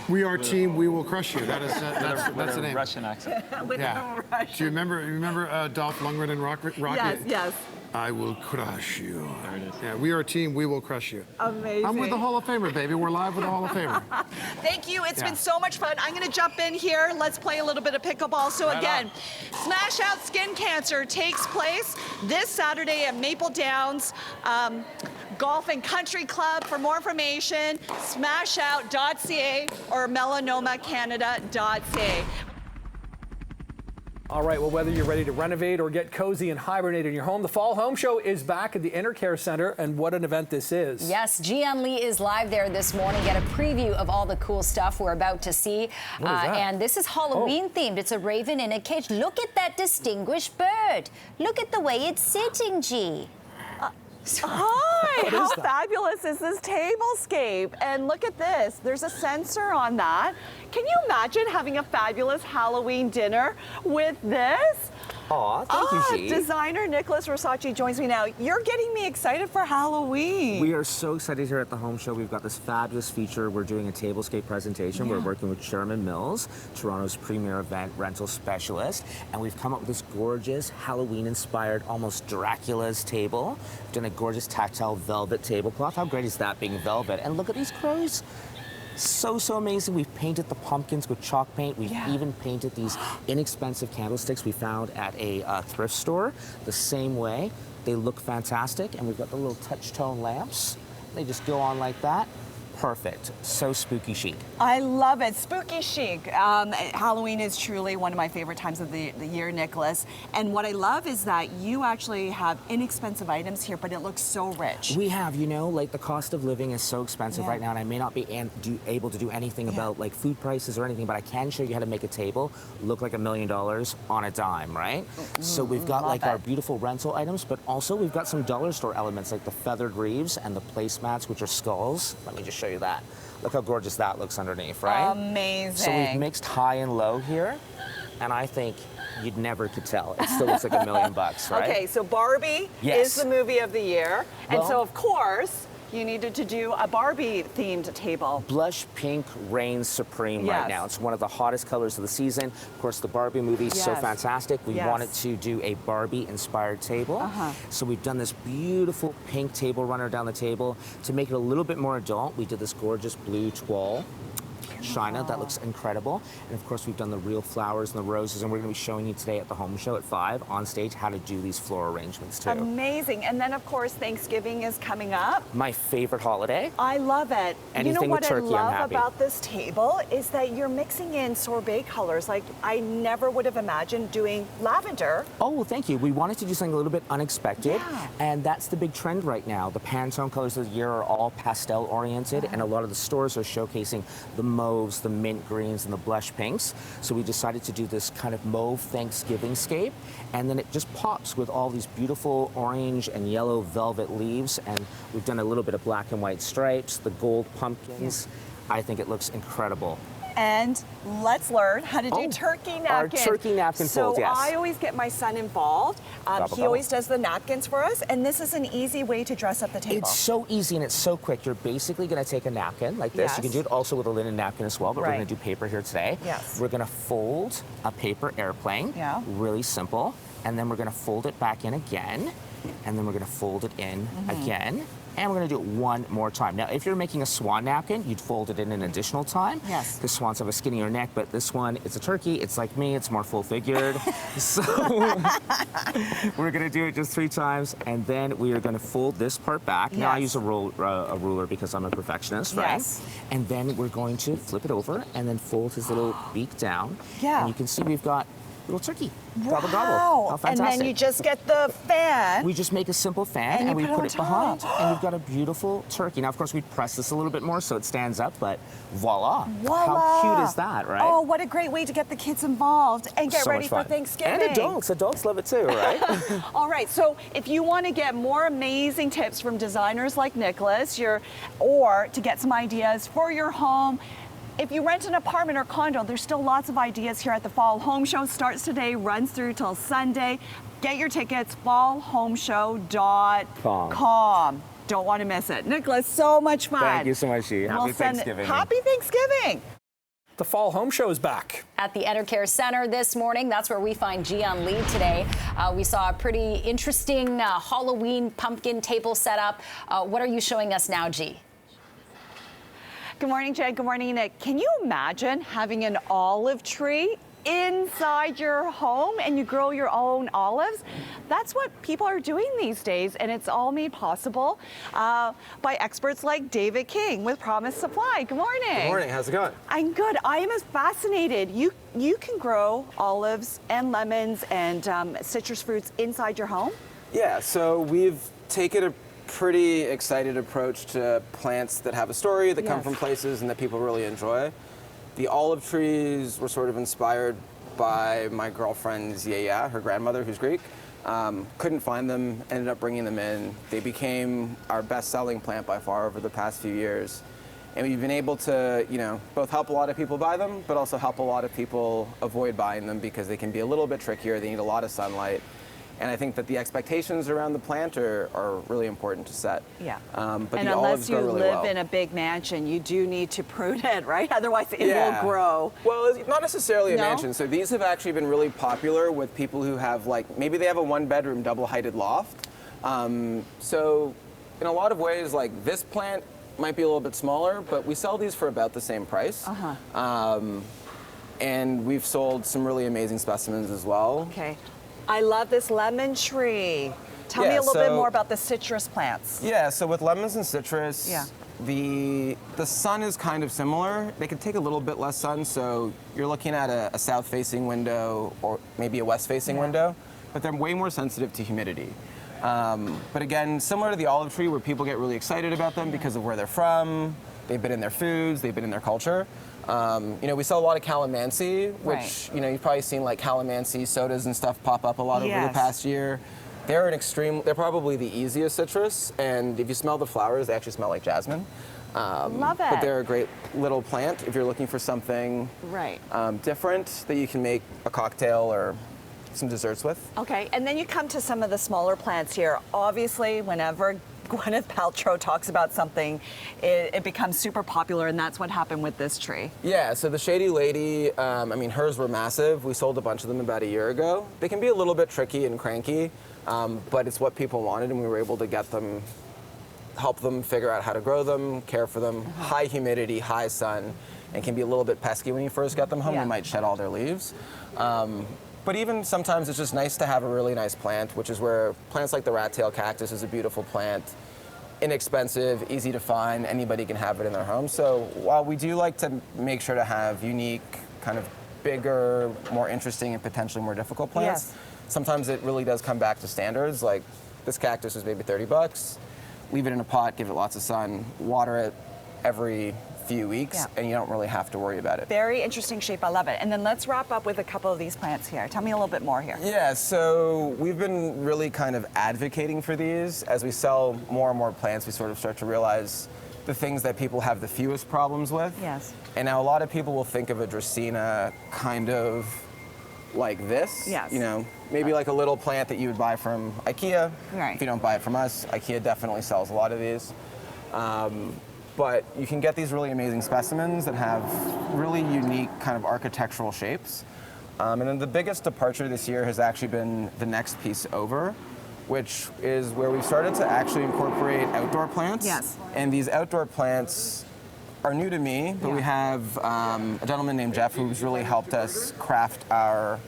We are team. We will crush you. That is that's the name. Russian accent. Yeah. Do you remember Dolph Lundgren and Rocket? Yes. I will crush you. There it is. Yeah, we are team. We will crush you. Amazing. I'm with the Hall of Famer, baby. We're live with the Hall of Famer. Thank you. It's been so much fun. I'm going to jump in here. Let's play a little bit of pickleball. So again, Smash Out Skin Cancer takes place this Saturday at Maple Downs Golf and Country Club. For more information, smashout.ca or melanomacanada.ca. All right, well, whether you're ready to renovate or get cozy and hibernate in your home, the Fall Home Show is back at the Intercare Center, and what an event this is. Yes, Jian Lee is live there this morning. Get a preview of all the cool stuff we're about to see. What is that? And this is Halloween themed. It's a raven in a cage. Look at that distinguished bird. Look at the way it's sitting, G. Hi, how fabulous is this tablescape? And look at this, there's a sensor on that. Can you imagine having a fabulous Halloween dinner with this? Aw, thank you, G. Designer Nicholas Versace joins me now. You're getting me excited for Halloween. We are so excited here at the Home Show. We've got this fabulous feature. We're doing a tablescape presentation. We're working with Sherman Mills, Toronto's premier event rental specialist, and we've come up with this gorgeous Halloween-inspired, almost Dracula's table. We've done a gorgeous tactile velvet tablecloth. How great is that, being velvet? And look at these crows. So amazing. We've painted the pumpkins with chalk paint. We've even painted these inexpensive candlesticks we found at a thrift store the same way. They look fantastic, and we've got the little touch tone lamps. They just go on like that. Perfect. So spooky chic. I love it. Spooky chic. Halloween is truly one of my favorite times of the year, Nicholas. And what I love is that you actually have inexpensive items here, but it looks so rich. We have, like the cost of living is so expensive right now, and I may not be able to do anything about like food prices or anything, but I can show you how to make a table look like $1 million on a dime, right? So we've got like our beautiful rental items, but also we've got some dollar store elements like the feathered reeves and the placemats, which are skulls. Let me just show you that. Look how gorgeous that looks underneath, right? Amazing. So we've mixed high and low here, and I think you'd never could tell. It still looks like $1 million, right? Okay, so Barbie is the movie of the year, and so of course you needed to do a Barbie-themed table. Blush pink reigns supreme right now. It's one of the hottest colors of the season. Of course, the Barbie movie is so fantastic. We wanted to do a Barbie-inspired table. So we've done this beautiful pink table runner down the table. To make it a little bit more adult, we did this gorgeous blue toile china that looks incredible. And of course, we've done the real flowers and the roses, and we're going to be showing you today at the Home Show at 5 on stage how to do these floral arrangements too. Amazing. And then of course, Thanksgiving is coming up. My favorite holiday. I love it. Anything with turkey, what I I'm love happy. about this table is that you're mixing in sorbet colors. Like I never would have imagined doing lavender. Oh, well, thank you. We wanted to do something a little bit unexpected, and that's the big trend right now. The Pantone colors of the year are all pastel oriented, and a lot of the stores are showcasing the mauves, the mint greens, and the blush pinks. So we decided to do this kind of mauve Thanksgiving scape, and then it just pops with all these beautiful orange and yellow velvet leaves, and we've done a little bit of black and white stripes, the gold pumpkins. I think it looks incredible. And let's learn how to do turkey napkins. Our turkey napkin folds, yes. So I always get my son involved. He always does the napkins for us, and this is an easy way to dress up the table. It's so easy and it's so quick. You're basically going to take a napkin like this. You can do it also with a linen napkin as well, but we're going to do paper here today. We're going to fold a paper airplane. Really simple. And then we're going to fold it back in again. And then we're going to fold it in again. And we're going to do it one more time. Now, if you're making a swan napkin, you'd fold it in an additional time. Yes. Because swans have a skinnier neck, but this one, it's a turkey. It's like me. It's more full-figured. So we're going to do it just 3 times, and then we are going to fold this part back. Now, I use a ruler because I'm a perfectionist, right? Yes. And then we're going to flip it over and then fold his little beak down. Yeah. And you can see we've got little turkey. Wow. Gobble, gobble. How And fantastic. then you just get the fan. We just make a simple fan and we put it behind. And you've got a beautiful turkey. Now, of course, we press this a little bit more so it stands up, but voila. Voila. How cute is that, right? Oh, what a great way to get the kids involved and get So ready much for fun. Thanksgiving. And adults. Adults love it too, right? All right, so if you want to get more amazing tips from designers like Nicholas, or to get some ideas for your home, if you rent an apartment or condo, there's still lots of ideas here at the Fall Home Show. Starts today, runs through till Sunday. Get your tickets, fallhomeshow.com. Don't want to miss it. Nicholas, so much fun. Thank you so much, G. Happy Thanksgiving. Happy Thanksgiving. The Fall Home Show is back. At the EnterCare Center this morning, that's where we find Gian Lee today. We saw a pretty interesting Halloween pumpkin table setup. What are you showing us now, G? Good morning, Jen. Good morning, Nick. Can you imagine having an olive tree inside your home and you grow your own olives? That's what people are doing these days, and it's all made possible by experts like David King with Promise Supply. Good morning. Good morning. How's it going? I'm good. I am fascinated. You can grow olives and lemons and citrus fruits inside your home? Yeah, so we've taken a pretty excited approach to plants that have a story, that come from places and that people really enjoy. The olive trees were sort of inspired by my girlfriend's yaya, her grandmother, who's Greek. Couldn't find them, ended up bringing them in. They became our best-selling plant by far over the past few years. And we've been able to, both help a lot of people buy them, but also help a lot of people avoid buying them because they can be a little bit trickier. They need a lot of sunlight. And I think that the expectations around the plant are really important to set. Yeah. But and the olives unless you grow really live well. in a big mansion, you do need to prune it, right? Otherwise it won't grow. Well, it's not necessarily a mansion. So these have actually been really popular with people who have maybe they have a one-bedroom double-heighted loft. So in a lot of ways, this plant might be a little bit smaller, but we sell these for about the same price. And we've sold some really amazing specimens as well. Okay. I love this lemon tree. Tell me a little bit more about the citrus plants. Yeah, so with lemons and citrus, the sun is kind of similar. They can take a little bit less sun, so you're looking at a south-facing window or maybe a west-facing window, but they're way more sensitive to humidity. But again, similar to the olive tree where people get really excited about them because of where they're from, they've been in their foods, they've been in their culture. We sell a lot of calamansi, which, you've probably seen calamansi sodas and stuff pop up a lot over the past year. They're they're probably the easiest citrus, and if you smell the flowers, they actually smell like jasmine. Love it. But they're a great little plant if you're looking for something different that you can make a cocktail or some desserts with. Okay, and then you come to some of the smaller plants here. Obviously, whenever Gwyneth Paltrow talks about something, it becomes super popular, and that's what happened with this tree. Yeah, so the Shady Lady, hers were massive. We sold a bunch of them about a year ago. They can be a little bit tricky and cranky, but it's what people wanted, and we were able to help them figure out how to grow them, care for them. High humidity, high sun, and can be a little bit pesky when you first get them home. They might shed all their leaves. But even sometimes it's just nice to have a really nice plant, which is where plants like the rat tail cactus is a beautiful plant. Inexpensive, easy to find, anybody can have it in their home. So while we do like to make sure to have unique, kind of bigger, more interesting and potentially more difficult plants, sometimes it really does come back to standards. Like this cactus is maybe $30. Leave it in a pot, give it lots of sun, water it every few weeks, and you don't really have to worry about it. Very interesting shape, I love it. And then let's wrap up with a couple of these plants here. Tell me a little bit more here. Yeah, so we've been really kind of advocating for these. As we sell more and more plants, we sort of start to realize the things that people have the fewest problems with. Yes. And now a lot of people will think of a Dracaena kind of like this. Yes. Maybe like a little plant that you would buy from IKEA. Right. If you don't buy it from us, IKEA definitely sells a lot of these. But you can get these really amazing specimens that have really unique kind of architectural shapes. And then the biggest departure this year has actually been the next piece over, which is where we've started to actually incorporate outdoor plants. Yes. And these outdoor plants are new to me, but we have a gentleman named Jeff who's really helped us craft our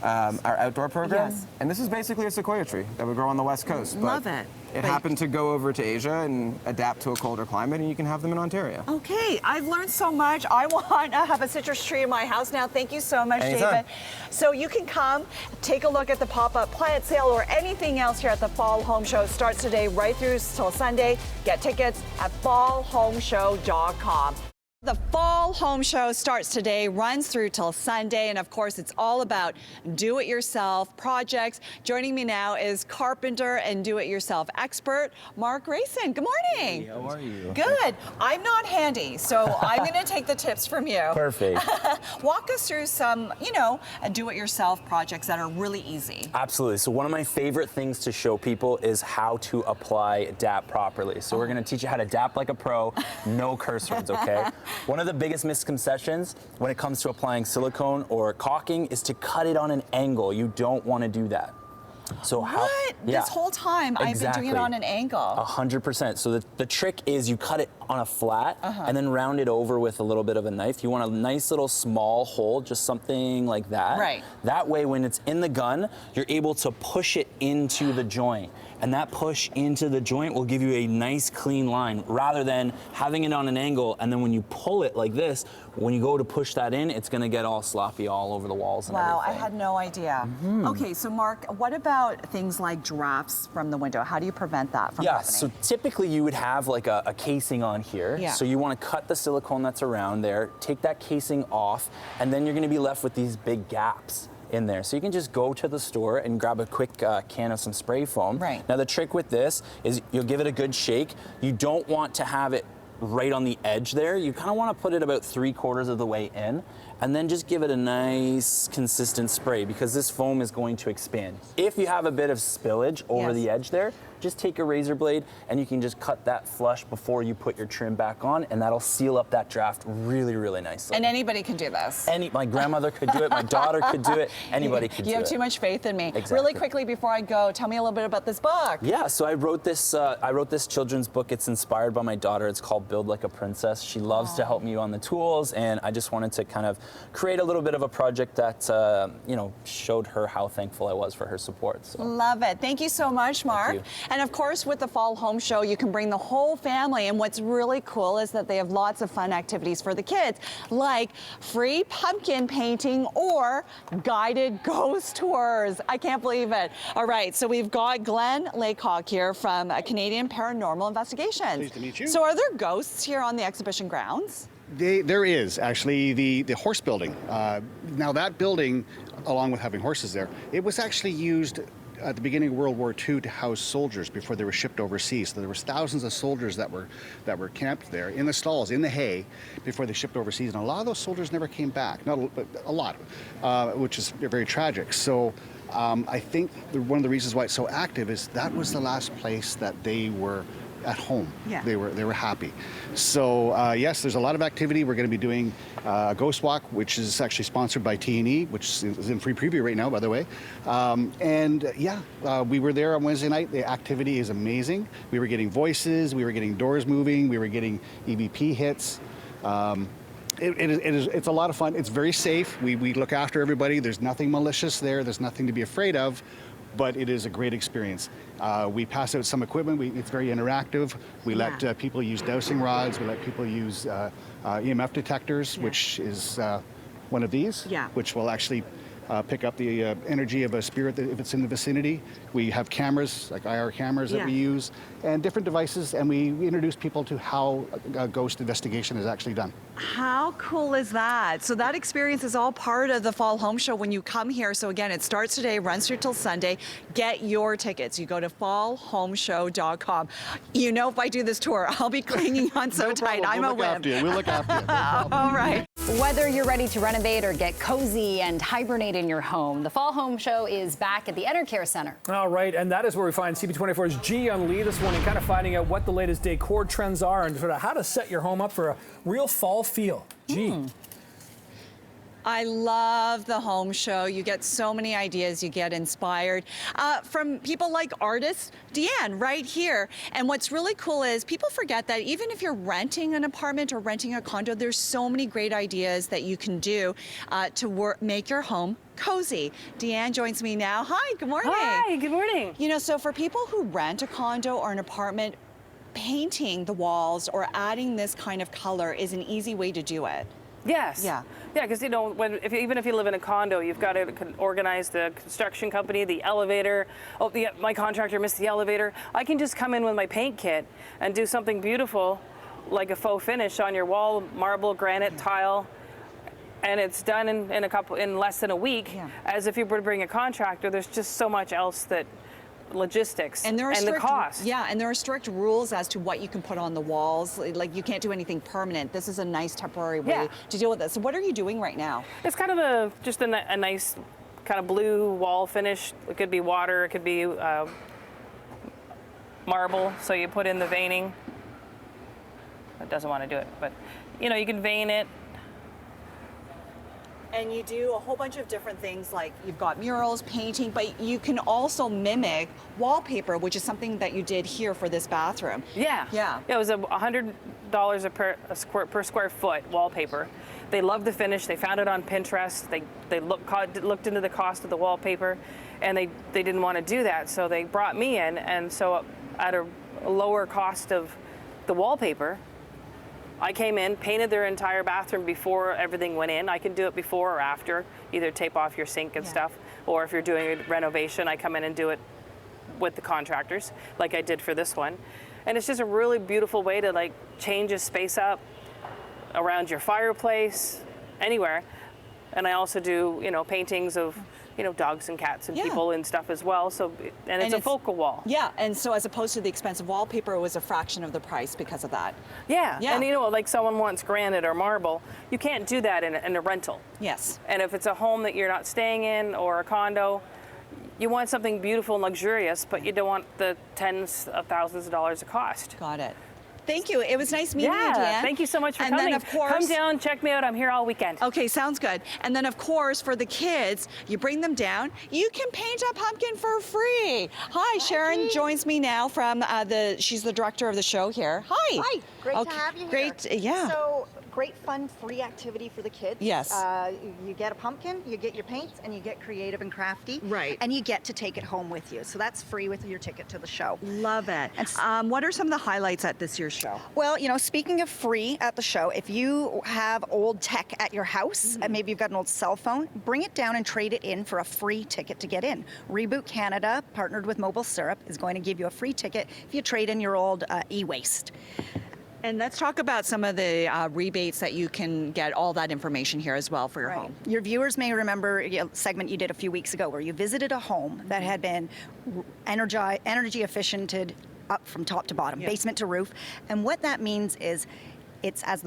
outdoor program. Yes. And this is basically a sequoia tree that would grow on the West Coast. Love it. It happened to go over to Asia and adapt to a colder climate, and you can have them in Ontario. Okay, I've learned so much. I want to have a citrus tree in my house now. Thank you so much, Anytime. David. So you can come, take a look at the pop-up plant sale or anything else here at the Fall Home Show. It starts today right through till Sunday. Get tickets at fallhomeshow.com. The Fall Home Show starts today, runs through till Sunday, and of course it's all about do-it-yourself projects. Joining me now is carpenter and do-it-yourself expert, Mark Grayson. Good morning. Hey, how are you? Good. I'm not handy, so I'm going to take the tips from you. Perfect. Walk us through some, do-it-yourself projects that are really easy. Absolutely. So one of my favorite things to show people is how to apply DAP properly. So we're going to teach you how to DAP like a pro, no curse words, okay? One of the biggest misconceptions when it comes to applying silicone or caulking is to cut it on an angle. You don't want to do that. So what? Yeah, this whole time I've been doing it on an angle. 100%. So the trick is you cut it on a flat and then round it over with a little bit of a knife. You want a nice little small hole, just something like that. Right. That way when it's in the gun, you're able to push it into the joint. And that push into the joint will give you a nice clean line rather than having it on an angle and then when you pull it like this, when you go to push that in, it's gonna get all sloppy all over the walls and Wow, everything. I had no idea. Okay, so Mark, what about things like drafts from the window? How do you prevent that from happening? So typically you would have like a casing on here. Yeah. So you want to cut the silicone that's around there, take that casing off, and then you're going to be left with these big gaps in there. So you can just go to the store and grab a quick can of some spray foam. Right. Now the trick with this is you'll give it a good shake. You don't want to have it right on the edge there. You kind of want to put it about 3/4 of the way in and then just give it a nice consistent spray because this foam is going to expand. If you have a bit of spillage over the edge there, just take a razor blade and you can just cut that flush before you put your trim back on and that'll seal up that draft really, really nicely. And anybody can do this. My grandmother could do it, my daughter could do it, anybody could do it. You have too much faith in me. Exactly. Really quickly before I go, tell me a little bit about this book. Yeah, so I wrote this children's book. It's inspired by my daughter. It's called Build Like a Princess. She loves to help me on the tools, and I just wanted to kind of create a little bit of a project that, showed her how thankful I was for her support. So. Love it. Thank you so much, Mark. you. And of course, with the Fall Home Show, you can bring the whole family. And what's really cool is that they have lots of fun activities for the kids, like free pumpkin painting or guided ghost tours. I can't believe it. All right, so we've got Glenn Laycock here from Canadian Paranormal Investigations. Pleased to meet you. So are there ghosts here on the exhibition grounds? There is actually the horse building. Now that building, along with having horses there, it was actually used at the beginning of World War II to house soldiers before they were shipped overseas. So there was thousands of soldiers that were camped there in the stalls, in the hay, before they shipped overseas. And a lot of those soldiers never came back. Not a lot, which is very tragic. So I think one of the reasons why it's so active is that was the last place that they were at home. Yeah. They were happy. So yes, there's a lot of activity. We're going to be doing a ghost walk, which is actually sponsored by T&E, which is in free preview right now, by the way. We were there on Wednesday night. The activity is amazing. We were getting voices. We were getting doors moving. We were getting EVP hits. It's a lot of fun. It's very safe. We look after everybody. There's nothing malicious there. There's nothing to be afraid of. But it is a great experience. We pass out some equipment. It's very interactive. We let people use dowsing rods. We let people use EMF detectors, which is one of these, which will actually pick up the energy of a spirit if it's in the vicinity. We have cameras, like IR cameras that we use, and different devices, and we introduce people to how a ghost investigation is actually done. How cool is that? So that experience is all part of the Fall Home Show when you come here. So again, it starts today, runs through till Sunday. Get your tickets. You go to fallhomeshow.com. You know, if I do this tour, I'll be clinging on so tight. I'm a wimp. We'll look after you. All right. Whether you're ready to renovate or get cozy and hibernate in your home, the Fall Home Show is back at the EnerCare Center. All right, and that is where we find CP24's Ji-Yun Lee this morning, kind of finding out what the latest decor trends are and sort of how to set your home up for a real fall feel. Ji. I love the home show. You get so many ideas, you get inspired from people like artists, Deanne, right here. And what's really cool is people forget that even if you're renting an apartment or renting a condo, there's so many great ideas that you can do to make your home cozy. Deanne joins me now. Hi, good morning. Hi, good morning. You know, so for people who rent a condo or an apartment, painting the walls or adding this kind of color is an easy way to do it. Yes. Yeah. Yeah, because you know, even if you live in a condo, you've got to organize the construction company, the elevator. Oh, my contractor missed the elevator. I can just come in with my paint kit and do something beautiful, like a faux finish on your wall, marble, granite, tile, and it's done in less than a week. Yeah. As if you were to bring a contractor, there's just so much else that. Logistics and the cost. Yeah, and there are strict rules as to what you can put on the walls. Like you can't do anything permanent. This is a nice temporary way to deal with this. So what are you doing right now? It's kind of just a nice kind of blue wall finish. It could be water, it could be marble. So you put in the veining. It doesn't want to do it, but you know, you can vein it. And you do a whole bunch of different things, like you've got murals, painting, but you can also mimic wallpaper, which is something that you did here for this bathroom. Yeah. Yeah. It was $100 per square foot wallpaper. They loved the finish. They found it on Pinterest. They looked into the cost of the wallpaper, and they didn't want to do that, so they brought me in, and so at a lower cost of the wallpaper, I came in, painted their entire bathroom before everything went in. I can do it before or after, either tape off your sink and stuff, or if you're doing a renovation, I come in and do it with the contractors, like I did for this one. And it's just a really beautiful way to like change a space up around your fireplace, anywhere. And I also do, you know, paintings of, you know, dogs and cats and people and stuff as well. So, and it's a focal wall. Yeah, and so as opposed to the expensive wallpaper, it was a fraction of the price because of that. Yeah, and you know, like someone wants granite or marble, you can't do that in a rental. Yes. And if it's a home that you're not staying in or a condo, you want something beautiful and luxurious, but you don't want the tens of thousands of dollars of cost. Got it. Thank you. It was nice meeting you, Deanne. Thank you so much for coming. And then, of course, come down, check me out. I'm here all weekend. Okay, sounds good. And then, of course, for the kids, you bring them down. You can paint a pumpkin for free. Hi, Sharon joins me now from she's the director of the show here. Hi. Hi. Great to have you here. Great. Yeah. So, great fun, free activity for the kids. Yes. You get a pumpkin, you get your paints, and you get creative and crafty. Right. And you get to take it home with you. So that's free with your ticket to the show. Love it. And what are some of the highlights at this year's show? Well, you know, speaking of free at the show, if you have old tech at your house, and maybe you've got an old cell phone, bring it down and trade it in for a free ticket to get in. Reboot Canada, partnered with Mobile Syrup, is going to give you a free ticket if you trade in your old e-waste. And let's talk about some of the rebates that you can get, all that information here as well for your home. Your viewers may remember a segment you did a few weeks ago where you visited a home that had been energy efficiented up from top to bottom, basement to roof. And what that means is it's as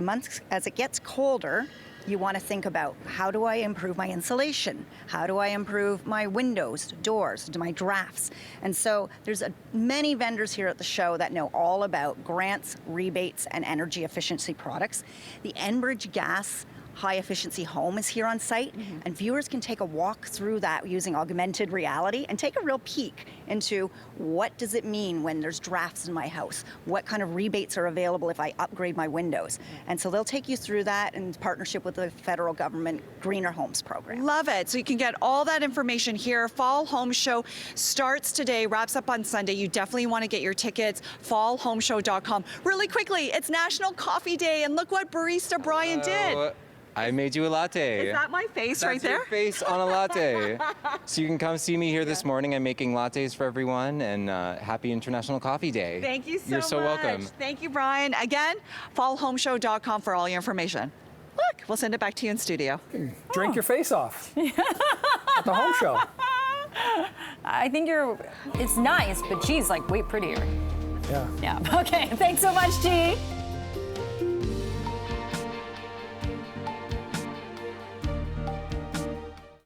it gets colder, you want to think about, how do I improve my insulation? How do I improve my windows, doors, my drafts? And so there's many vendors here at the show that know all about grants, rebates, and energy efficiency products. The Enbridge Gas High Efficiency Home is here on site, and viewers can take a walk through that using augmented reality and take a real peek into what does it mean when there's drafts in my house? What kind of rebates are available if I upgrade my windows? And so they'll take you through that in partnership with the federal government Greener Homes program. Love it. So you can get all that information here. Fall Home Show starts today, wraps up on Sunday. You definitely want to get your tickets, fallhomeshow.com. Really quickly, it's National Coffee Day, and look what barista Brian did. I made you a latte. Is that my face right there? That's your face on a latte. So you can come see me here this morning. I'm making lattes for everyone, and happy International Coffee Day. Thank you so much. You're so welcome. Thank you, Brian. Again, fallhomeshow.com for all your information. Look, we'll send it back to you in studio. Drink your face off at the home show. I think it's nice, but she's like way prettier. Yeah. Yeah. Okay. Thanks so much, G.